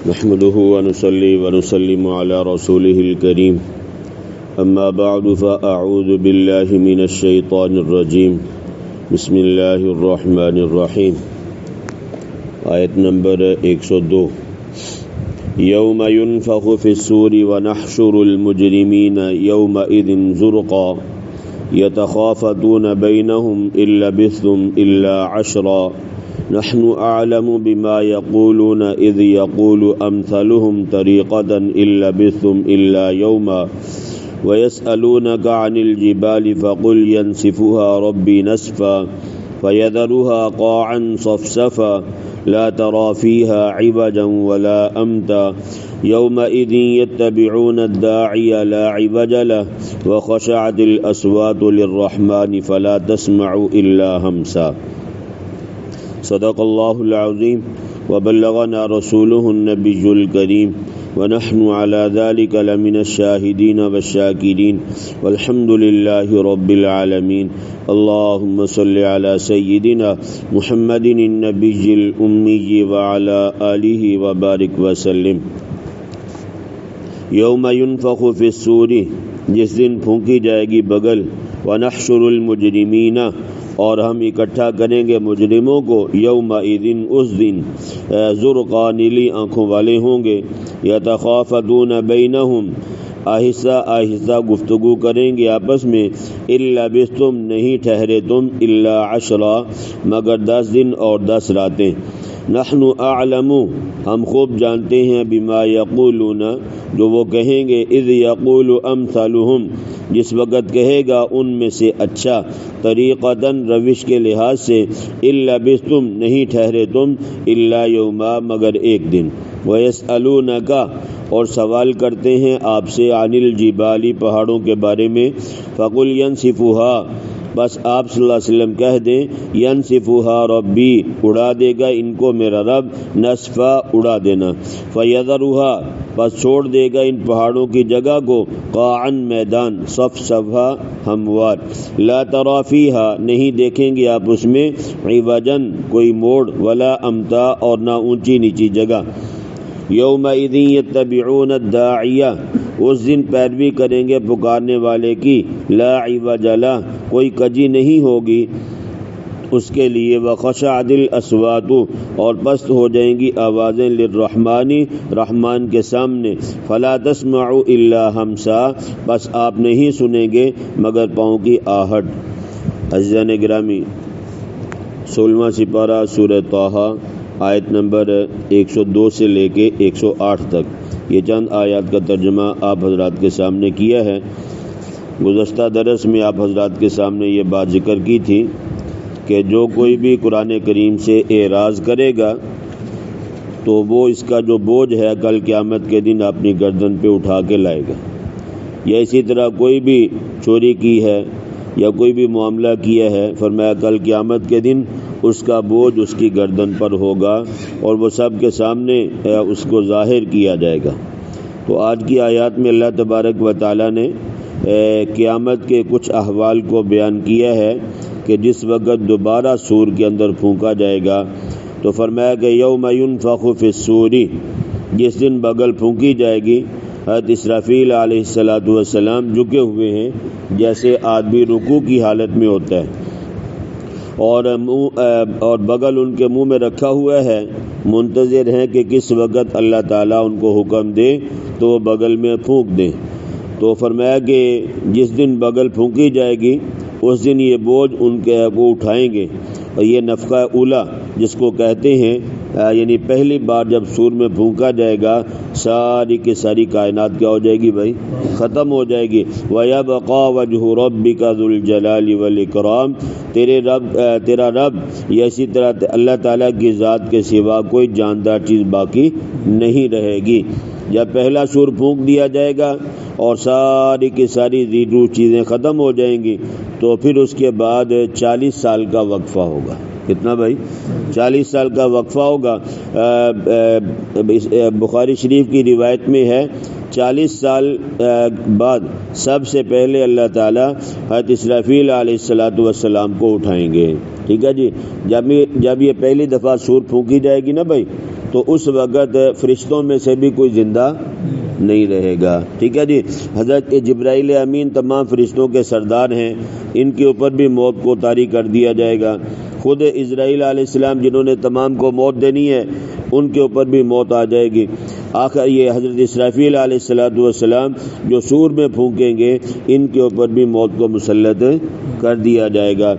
نحمده ونصلي ونسلم على رسوله الكريم اما بعد فاعوذ بالله من الشيطان الرجيم بسم الله الرحمن الرحيم آیت نمبر 102 یوم ينفخ في الصور ونحشر المجرمين يومئذ زرقا يتخافتون بينهم إن لبثتم إلا عشرا نحن أعلم بما يقولون إذ يقول أمثلهم طريقة إن لبثتم إلا يوما ويسألونك عن الجبال فقل ينسفها ربي نسفا فيذرها قاعا صفصفا لا ترى فيها عوجا ولا أمتا يومئذ يتبعون الداعي لا عوج له وخشعت الأصوات للرحمن فلا تسمع إلا همسا صدق الله العظيم وبلغنا رسوله النبي الكريم ونحن على ذلك لمن الشاهدين والشاكرين والحمد لله رب العالمين اللهم صل على سيدنا محمد النبي الأمي وعلى آله وبارك وسلم یوم ينفخ في الصور جس دن پھونکی جائے گی بگل ونحشر المجرمین اور ہم اکٹھا کریں گے مجرموں کو یومئذ اس دن زرقا نیلی آنکھوں والے ہوں گے یتخافتون بینہم آہستہ آہستہ گفتگو کریں گے آپس میں ان لبثتم نہیں ٹھہرے تم الا عشرا مگر 10 دن اور 10 راتیں نحن اعلم ہم خوب جانتے ہیں بما یقولون جو وہ کہیں گے اذ یقول امثلهم جس وقت کہے گا ان میں سے اچھا طریقتاً روش کے لحاظ سے ان لبثتم نہیں ٹھہرے تم الا یوما مگر ایک دن ویسألونک اور سوال کرتے ہیں آپ سے عن الجبال پہاڑوں کے بارے میں فقل ینسفها بس آپ صلی اللہ علیہ وسلم کہہ دیں ینسفها ربی اڑا دے گا ان کو میرا رب نسفا اڑا دینا فیذرها بس چھوڑ دے گا ان پہاڑوں کی جگہ کو قاعا میدان صفصفا ہموار لا تری فیہا نہیں دیکھیں گے آپ اس میں عوجا کوئی موڑ ولا امتا اور نہ اونچی نیچی جگہ یومئذ یتبعون الداعی اس دن پیروی کریں گے پکارنے والے کی لا عوج لہ کوئی کجی نہیں ہوگی اس کے لیے وخشعت الاصوات اور پست ہو جائیں گی آوازیں للرحمن رحمان کے سامنے فلا تسمع الا ہمسا بس آپ نہیں سنیں گے مگر پاؤں کی آہٹ عزیزان گرامی 16واں سپارہ سورہ طٰہٰ آیت نمبر 102 سے لے کے 108 تک یہ چند آیات کا ترجمہ آپ حضرات کے سامنے کیا ہے۔ گزشتہ درس میں آپ حضرات کے سامنے یہ بات ذکر کی تھی کہ جو کوئی بھی قرآن کریم سے اعراض کرے گا تو وہ اس کا جو بوجھ ہے کل قیامت کے دن اپنی گردن پہ اٹھا کے لائے گا، یا اسی طرح کوئی بھی چوری کی ہے یا کوئی بھی معاملہ کیا ہے، فرمایا کل قیامت کے دن اس کا بوجھ اس کی گردن پر ہوگا اور وہ سب کے سامنے اس کو ظاہر کیا جائے گا۔ تو آج کی آیات میں اللہ تبارک و تعالیٰ نے قیامت کے کچھ احوال کو بیان کیا ہے کہ جس وقت دوبارہ سور کے اندر پھونکا جائے گا تو فرمایا کہ یوم ينفخ فی الصور جس دن بگل پھونکی جائے گی حضرت اسرافیل علیہ السلام جھکے ہوئے ہیں جیسے آدمی رکوع کی حالت میں ہوتا ہے اور بگل ان کے منہ میں رکھا ہوا ہے، منتظر ہیں کہ کس وقت اللہ تعالیٰ ان کو حکم دے تو وہ بگل میں پھونک دیں۔ تو فرمایا کہ جس دن بگل پھونکی جائے گی اس دن یہ بوجھ ان کے وہ اٹھائیں گے، اور یہ نفخہ اولا جس کو کہتے ہیں یعنی پہلی بار جب سور میں پھونکا جائے گا ساری کی ساری کائنات کیا ہو جائے گی بھائی؟ ختم ہو جائے گی۔ وَيَبْقَى وَجْهُ رَبِّكَ ذُو الْجَلَالِ وَالْإِكْرَامِ تیرا رب یا اسی طرح اللہ تعالیٰ کی ذات کے سوا کوئی جاندار چیز باقی نہیں رہے گی۔ جب پہلا سور پھونک دیا جائے گا اور ساری کی ساری زیرو چیزیں ختم ہو جائیں گی تو پھر اس کے بعد 40 سال کا وقفہ ہوگا۔ کتنا بھائی؟ 40 سال کا وقفہ ہوگا۔ بخاری شریف کی روایت میں ہے 40 سال بعد سب سے پہلے اللہ تعالیٰ حضرت اسرافیل علیہ السلام کو اٹھائیں گے۔ ٹھیک ہے جی، جب یہ پہلی دفعہ سور پھونکی جائے گی نا بھائی، تو اس وقت فرشتوں میں سے بھی کوئی زندہ نہیں رہے گا. ٹھیک ہے جی. حضرت جبرائیل امین تمام فرشتوں کے سردار ہیں، ان کے اوپر بھی موت کو طاری کر دیا جائے گا. خود اسرائیل علیہ السلام جنہوں نے تمام کو موت دینی ہے ان کے اوپر بھی موت آ جائے گی. آخر یہ حضرت اسرافیل علیہ السلام جو سور میں پھونکیں گے ان کے اوپر بھی موت کو مسلط کر دیا جائے گا.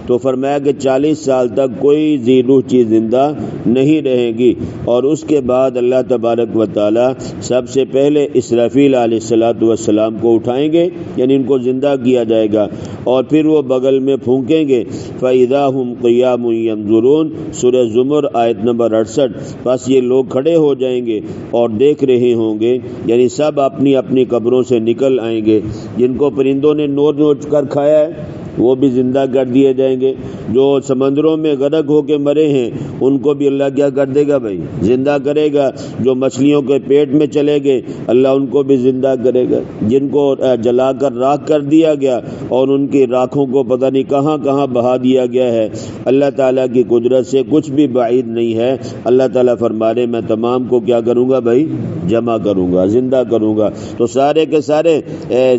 تو فرمایا کہ 40 سال تک کوئی ذی روح چیز زندہ نہیں رہے گی، اور اس کے بعد اللہ تبارک و تعالی سب سے پہلے اسرافیل علیہ السلام کو اٹھائیں گے، یعنی ان کو زندہ کیا جائے گا، اور پھر وہ بغل میں پھونکیں گے. فَإِذَا هُمْ قِيَامٌ يَنظُرُونَ سورہ زمر آیت نمبر 68. بس یہ لوگ کھڑے ہو جائیں گے اور دیکھ رہے ہوں گے، یعنی سب اپنی اپنی قبروں سے نکل آئیں گے. جن کو پرندوں نے نوچ کر کھایا ہے وہ بھی زندہ کر دیے جائیں گے. جو سمندروں میں غرق ہو کے مرے ہیں ان کو بھی اللہ کیا کر دے گا بھائی؟ زندہ کرے گا. جو مچھلیوں کے پیٹ میں چلے گئے اللہ ان کو بھی زندہ کرے گا. جن کو جلا کر راکھ کر دیا گیا اور ان کی راکھوں کو پتہ نہیں کہاں کہاں بہا دیا گیا ہے، اللہ تعالیٰ کی قدرت سے کچھ بھی بعید نہیں ہے. اللہ تعالیٰ فرما رہے میں تمام کو کیا کروں گا بھائی؟ جمع کروں گا، زندہ کروں گا. تو سارے کے سارے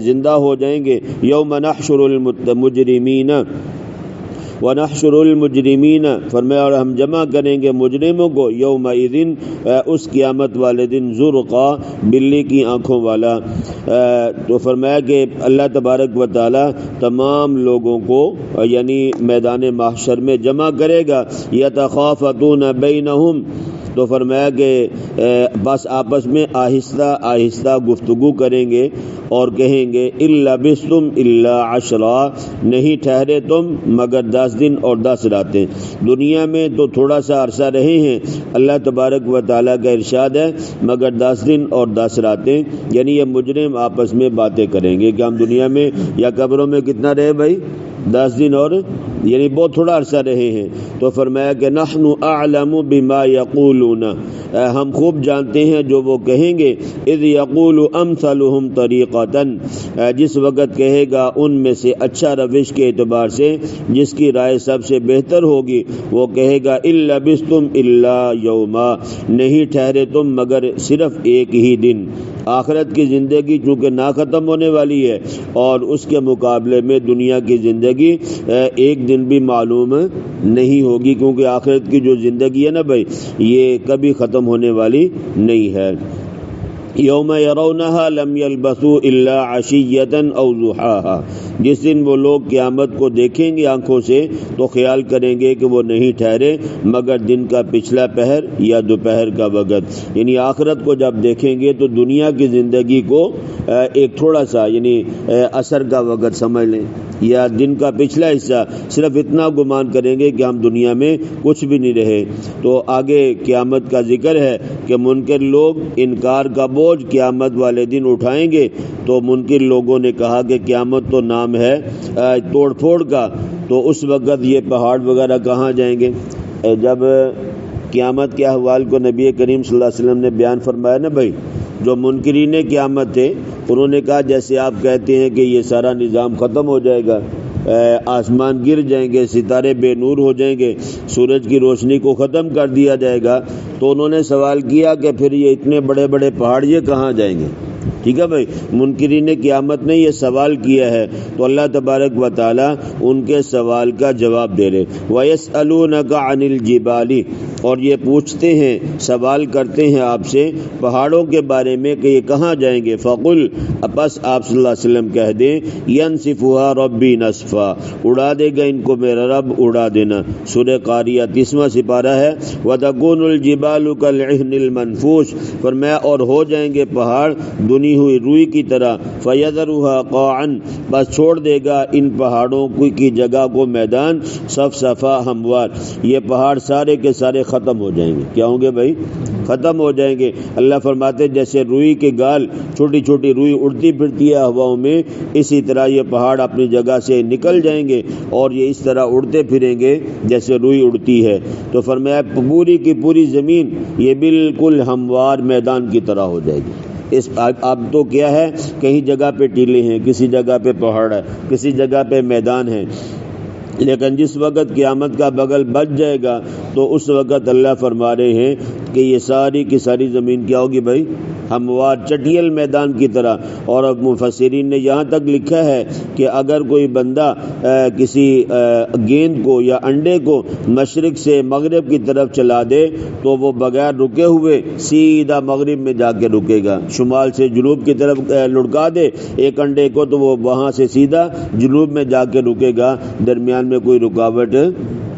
زندہ ہو جائیں گے. یوم نحشر المجرمین وَنَحْشُرُ الْمُجْرِمِينَ فرمایا اور ہم جمع کریں گے مجرموں کو یومئذ اس قیامت والے دن زرقا بلی کی آنکھوں والا. تو فرمایا کہ اللہ تبارک و تعالی تمام لوگوں کو یعنی میدان محشر میں جمع کرے گا. یتخافتون بینہم تو فرمایا کہ بس آپس میں آہستہ آہستہ گفتگو کریں گے اور کہیں گے اِلَّا بِسْتُمْ إِلَّا عَشْرًا نہیں ٹھہرے تم مگر 10 دن اور 10 راتیں. دنیا میں تو تھوڑا سا عرصہ رہے ہیں، اللہ تبارک و تعالیٰ کا ارشاد ہے مگر 10 دن اور 10 راتیں. یعنی یہ مجرم آپس میں باتیں کریں گے کہ ہم دنیا میں یا قبروں میں کتنا رہے بھائی؟ 10 دن اور یعنی بہت تھوڑا عرصہ رہے ہیں. تو فرمایا کہ نحن اعلم بما یقولون ہم خوب جانتے ہیں جو وہ کہیں گے. اذ یقول امثلهم طریقۃ جس وقت کہے گا ان میں سے اچھا روش کے اعتبار سے جس کی رائے سب سے بہتر ہوگی، وہ کہے گا الا بستم الا یوما نہیں ٹھہرے تم مگر صرف ایک ہی دن. آخرت کی زندگی چونکہ نہ ختم ہونے والی ہے اور اس کے مقابلے میں دنیا کی زندگی ایک دن بھی معلوم نہیں ہوگی، کیونکہ آخرت کی جو زندگی ہے نا بھائی یہ کبھی ختم ہونے والی نہیں ہے. یوم یرونہا لم یلبثوا الا عشیۃ او ضحاها جس دن وہ لوگ قیامت کو دیکھیں گے آنکھوں سے تو خیال کریں گے کہ وہ نہیں ٹھہرے مگر دن کا پچھلا پہر یا دوپہر کا وقت. یعنی آخرت کو جب دیکھیں گے تو دنیا کی زندگی کو ایک تھوڑا سا یعنی عصر کا وقت سمجھ لیں یا دن کا پچھلا حصہ، صرف اتنا گمان کریں گے کہ ہم دنیا میں کچھ بھی نہیں رہے. تو آگے قیامت کا ذکر ہے کہ منکر لوگ انکار کا بوجھ قیامت والے دن اٹھائیں گے. تو منکر لوگوں نے کہا کہ قیامت تو نام ہے توڑ پھوڑ کا، تو اس وقت یہ پہاڑ وغیرہ کہاں جائیں گے؟ جب قیامت کے احوال کو نبی کریم صلی اللہ علیہ وسلم نے بیان فرمایا نا بھائی، جو منکرین قیامت تھے انہوں نے کہا جیسے آپ کہتے ہیں کہ یہ سارا نظام ختم ہو جائے گا، آسمان گر جائیں گے، ستارے بے نور ہو جائیں گے، سورج کی روشنی کو ختم کر دیا جائے گا، تو انہوں نے سوال کیا کہ پھر یہ اتنے بڑے بڑے پہاڑ یہ کہاں جائیں گے؟ ٹھیک ہے بھائی، منکرین قیامت نے یہ سوال کیا ہے تو اللہ تبارک و تعالی ان کے سوال کا جواب دے رہے. وَيَسْأَلُونَكَ عَنِ الْجِبَالِ اور یہ پوچھتے ہیں سوال کرتے ہیں آپ سے پہاڑوں کے بارے میں کہ یہ کہاں جائیں گے. فَقُلْ بس آپ صلی اللہ علیہ وسلم کہہ دیں يَنْسِفُهَا رَبِّي نَسْفًا اڑا دے گا ان کو میرا رب اڑا دینا. سورہ قاریہ 30واں سپارہ ہے. وَتَكُونُ الْجِبَالُ كَالْعِهْنِ الْمَنْفُوشِ فرمایا اور ہو جائیں گے پہاڑ دنی ہوئی روئی کی طرح. فَيَذَرُهَا قَاعًا بس چھوڑ دے گا ان پہاڑوں کی جگہ کو میدان صفصفا ہموار. یہ پہاڑ سارے کے سارے ختم ہو جائیں گے. کیا ہوں گے بھائی؟ ختم ہو جائیں گے. اللہ فرماتے جیسے روئی کے گال چھوٹی چھوٹی روئی اڑتی پھرتی ہے ہواؤں میں، اسی طرح یہ پہاڑ اپنی جگہ سے نکل جائیں گے اور یہ اس طرح اڑتے پھریں گے جیسے روئی اڑتی ہے. تو فرمایا پوری کی پوری زمین یہ بالکل ہموار میدان کی طرح ہو جائے گی. اب تو کیا ہے کہیں جگہ پہ ٹیلے ہیں، کسی جگہ پہ پہاڑ ہے، کسی جگہ پہ میدان ہے، لیکن جس وقت قیامت کا بغل بچ جائے گا تو اس وقت اللہ فرما رہے ہیں کہ یہ ساری کی ساری زمین کیا ہوگی بھائی؟ ہموار چٹیل میدان کی طرح. اور اب مفسرین نے یہاں تک لکھا ہے کہ اگر کوئی بندہ کسی گیند کو یا انڈے کو مشرق سے مغرب کی طرف چلا دے تو وہ بغیر رکے ہوئے سیدھا مغرب میں جا کے رکے گا. شمال سے جنوب کی طرف لڑکا دے ایک انڈے کو تو وہ وہاں سے سیدھا جنوب میں جا کے رکے گا، درمیان میں کوئی رکاوٹ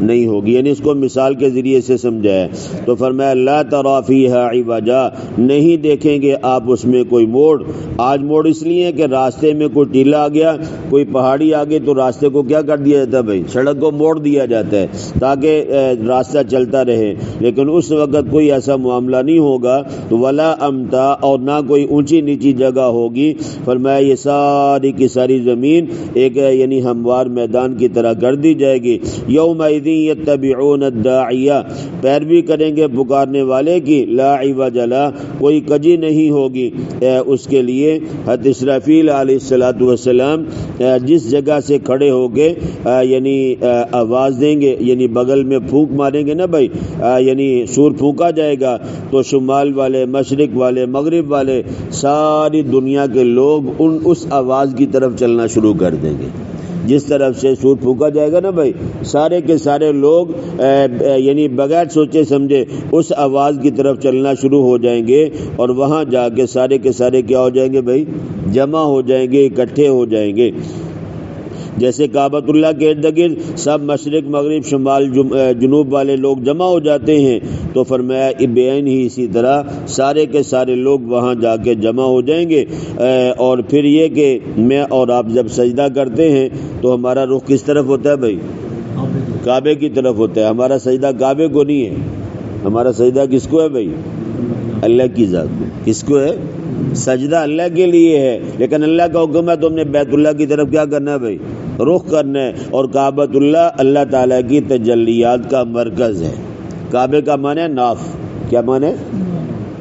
نہیں ہوگی. یعنی اس کو مثال کے ذریعے سے سمجھایا. تو فرمایا لا تری فیہا عوجا، نہیں دیکھیں گے آپ اس میں کوئی موڑ. آج موڑ اس لیے ہے کہ راستے میں کوئی ٹیلا آ گیا، کوئی پہاڑی آ گئی تو راستے کو کیا کر دیا جاتا ہے بھائی؟ سڑک کو موڑ دیا جاتا ہے تاکہ راستہ چلتا رہے. لیکن اس وقت کوئی ایسا معاملہ نہیں ہوگا. تو ولا امتا، اور نہ کوئی اونچی نیچی جگہ ہوگی. فرمایا یہ ساری کی ساری زمین ایک یعنی ہموار میدان کی طرح کر دی جائے گی. یومئذ یتبعون الداعیہ، پیروی کریں گے پکارنے والے کی. لا عوج لہ، کوئی کجی نہیں ہوگی اس کے لیے. حضرت اسرافیل علیہ الصلوۃ والسلام جس جگہ سے کھڑے ہو کے یعنی آواز دیں گے، یعنی بغل میں پھونک ماریں گے نا بھائی، یعنی سور پھونکا جائے گا تو شمال والے، مشرق والے، مغرب والے، ساری دنیا کے لوگ اس آواز کی طرف چلنا شروع کر دیں گے. جس طرف سے سور پھونکا جائے گا نا بھائی، سارے کے سارے لوگ یعنی بغیر سوچے سمجھے اس آواز کی طرف چلنا شروع ہو جائیں گے. اور وہاں جا کے سارے کے سارے کیا ہو جائیں گے بھائی؟ جمع ہو جائیں گے، اکٹھے ہو جائیں گے. جیسے کعبۃ اللہ کے ارد گرد سب مشرق مغرب شمال جنوب والے لوگ جمع ہو جاتے ہیں، تو فرمایا بین ہی اسی طرح سارے کے سارے لوگ وہاں جا کے جمع ہو جائیں گے. اور پھر یہ کہ میں اور آپ جب سجدہ کرتے ہیں تو ہمارا رخ کس طرف ہوتا ہے بھائی؟ کعبے کی طرف ہوتا ہے. ہمارا سجدہ کعبے کو نہیں ہے، ہمارا سجدہ کس کو ہے بھائی؟ اللہ کی ذات کو. کس کو ہے؟ سجدہ اللہ کے لیے ہے. لیکن اللہ کا حکم ہے تو ہم نے بیت اللہ کی طرف کیا کرنا ہے بھائی؟ رخ کرنا ہے. اور کعبۃ اللہ اللہ تعالیٰ کی تجلیات کا مرکز ہے. کعبے کا معنی ہے ناف. کیا معنی ہے؟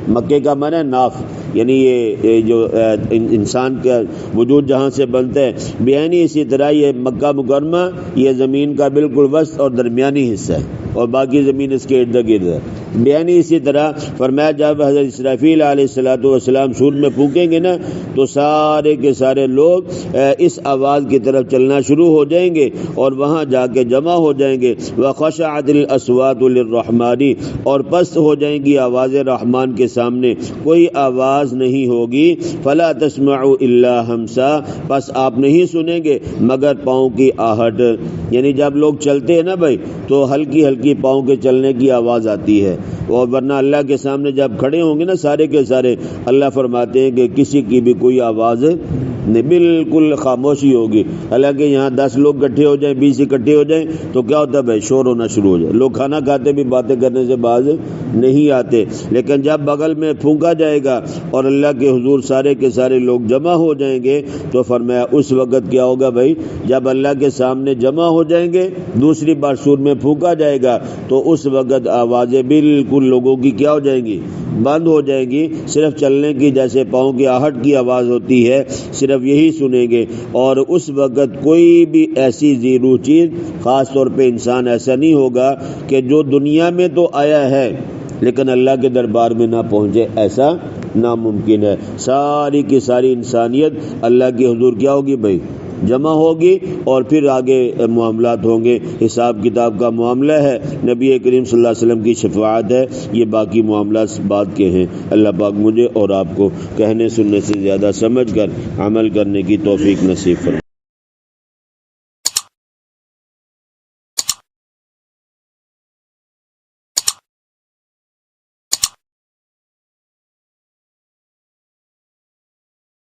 مکے کا معنی ہے ناف، یعنی یہ جو انسان کا وجود جہاں سے بنتا ہے. بیانی اسی طرح یہ مکہ مکرمہ یہ زمین کا بالکل وسط اور درمیانی حصہ ہے، اور باقی زمین اس کے ارد گرد ہے. بیانی اسی طرح فرمایا جب حضرت اسرافیل علیہ الصلوۃ والسلام سور میں پھونکیں گے نا تو سارے کے سارے لوگ اس آواز کی طرف چلنا شروع ہو جائیں گے اور وہاں جا کے جمع ہو جائیں گے. وخشعت الاصوات للرحمن، اور پست ہو جائیں گی آواز رحمان کے سامنے، کوئی آواز نہیں ہوگی. فلا تسمعوا الا ہمسا، بس آپ نہیں سنیں گے مگر پاؤں کی آہٹ. یعنی جب لوگ چلتے ہیں نا بھائی تو ہلکی ہلکی پاؤں کے چلنے کی آواز آتی ہے. اور ورنہ اللہ کے سامنے جب کھڑے ہوں گے نا سارے کے سارے، اللہ فرماتے ہیں کہ کسی کی بھی کوئی آواز نہیں، بالکل خاموشی ہوگی. حالانکہ یہاں 10 لوگ اکٹھے ہو جائیں، 20 اکٹھے ہو جائیں تو کیا ہوتا ہے بھائی؟ شور ہونا شروع ہو جائے. لوگ کھانا کھاتے بھی باتیں کرنے سے باز نہیں آتے. لیکن جب بغل میں پھونکا جائے گا اور اللہ کے حضور سارے کے سارے لوگ جمع ہو جائیں گے تو فرمایا اس وقت کیا ہوگا بھائی؟ جب اللہ کے سامنے جمع ہو جائیں گے، دوسری بار سور میں پھونکا جائے گا تو اس وقت آوازیں بالکل لوگوں کی کیا ہو جائیں گی؟ بند ہو جائیں گی. صرف چلنے کی جیسے پاؤں کی آہٹ کی آواز ہوتی ہے صرف یہی سنیں گے. اور اس وقت کوئی بھی ایسی ذی روح چیز، خاص طور پہ انسان، ایسا نہیں ہوگا کہ جو دنیا میں تو آیا ہے لیکن اللہ کے دربار میں نہ پہنچے. ایسا ناممکن ہے. ساری کی ساری انسانیت اللہ کے حضور کیا ہوگی بھائی؟ جمع ہوگی. اور پھر آگے معاملات ہوں گے. حساب کتاب کا معاملہ ہے، نبی کریم صلی اللہ علیہ وسلم کی شفاعت ہے. یہ باقی معاملات بعد کے ہیں. اللہ پاک مجھے اور آپ کو کہنے سننے سے زیادہ سمجھ کر عمل کرنے کی توفیق نصیب فرمائے.